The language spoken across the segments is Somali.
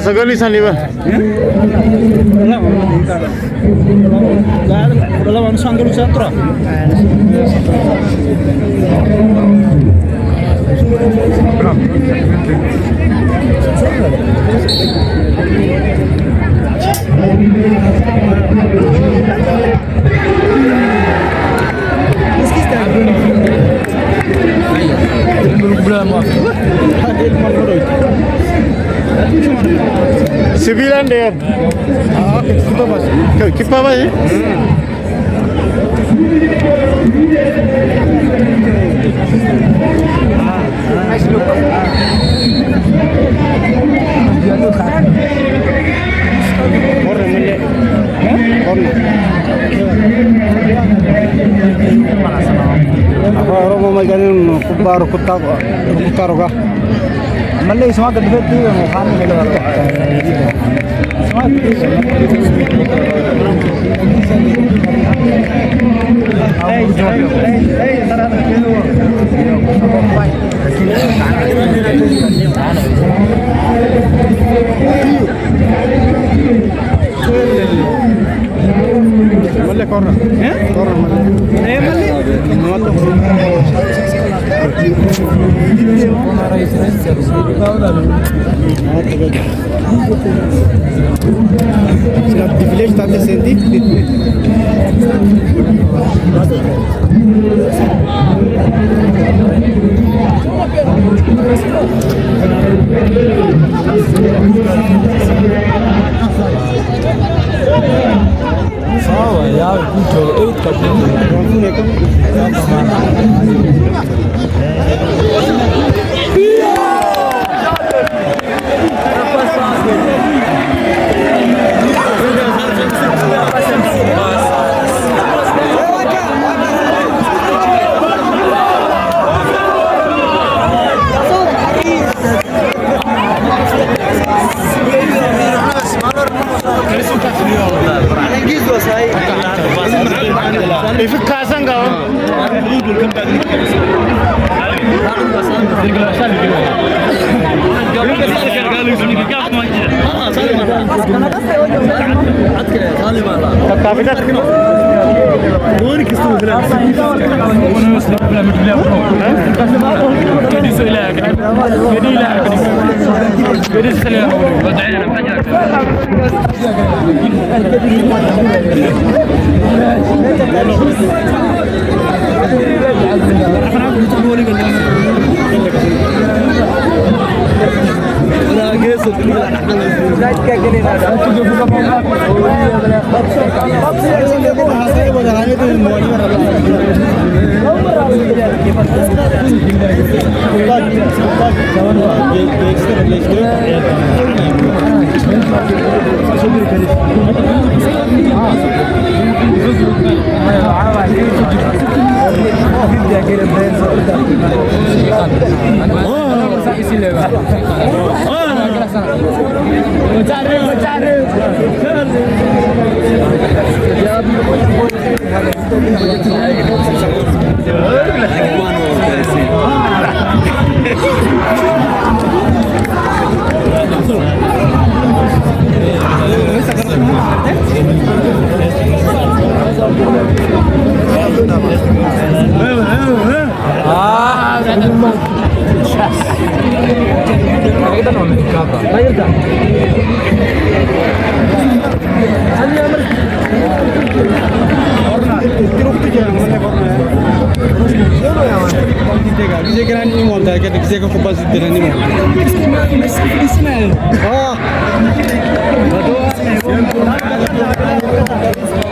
Sagali saniba. Lawan sanggul satra. Sembilan deh. Kipa apa sih? Nice look. Apa orang mau mainin baru kutaruga. Malay semua kedua tu yang makan itu kalau semua Malay korang, korang malay. The village that is in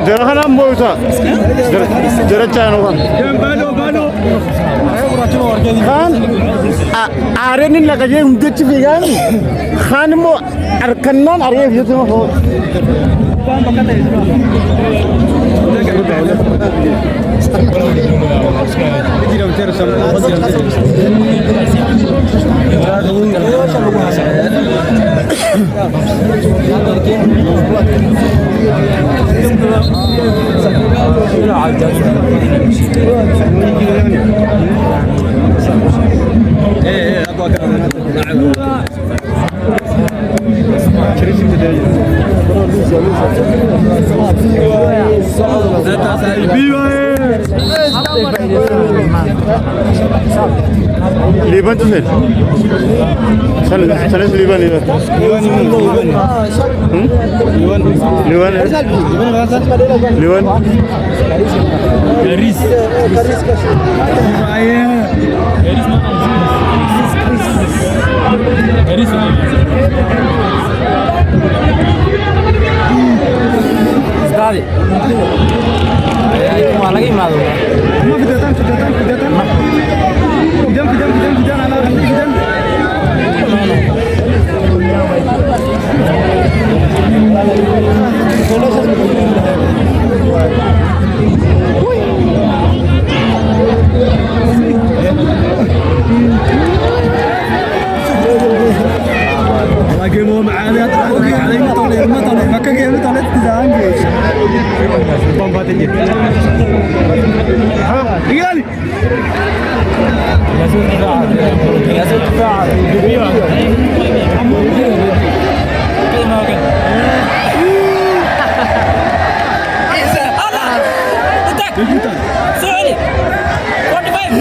Jara moita. Jara chano kan. Kan arenin lagaje unde chibigan. Khan mo arkanan are yete mo. Liban tu sir. Sana Liban. Liban. Garis. Sekali. Cuma lagi malu. lagi mau معانا علي مطلع ما كان جاي مطلع تزعل بومبات تجي ها رجالي يا زول دفاع يا زول دفاع سوري 45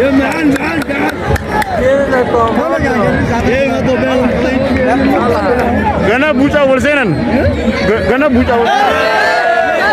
يا معان معان Gana buta walsenan. Gana buta walsenan.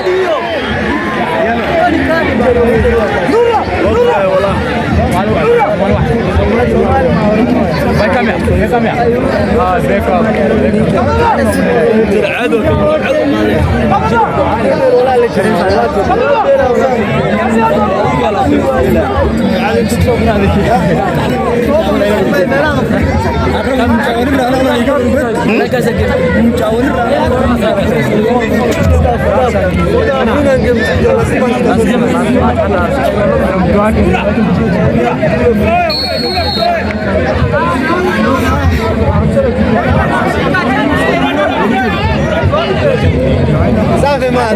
صافي ما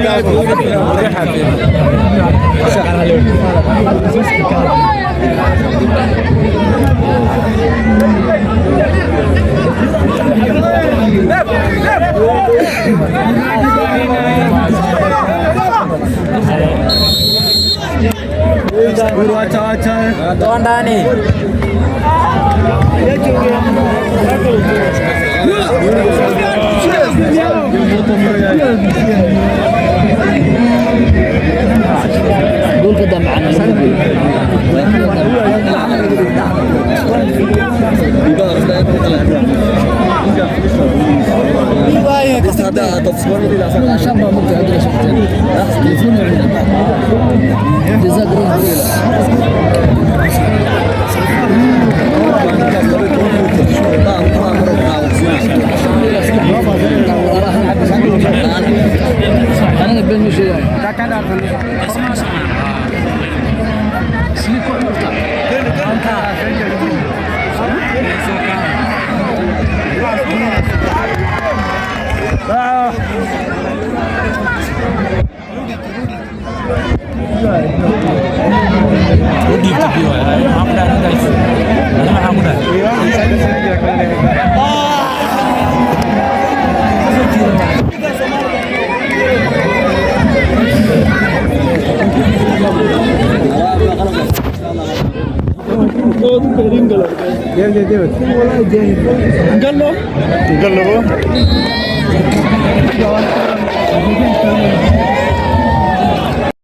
قول كده معنا أنا بين شيء तो pairing colour देव बोला जय गल्लो गल्लो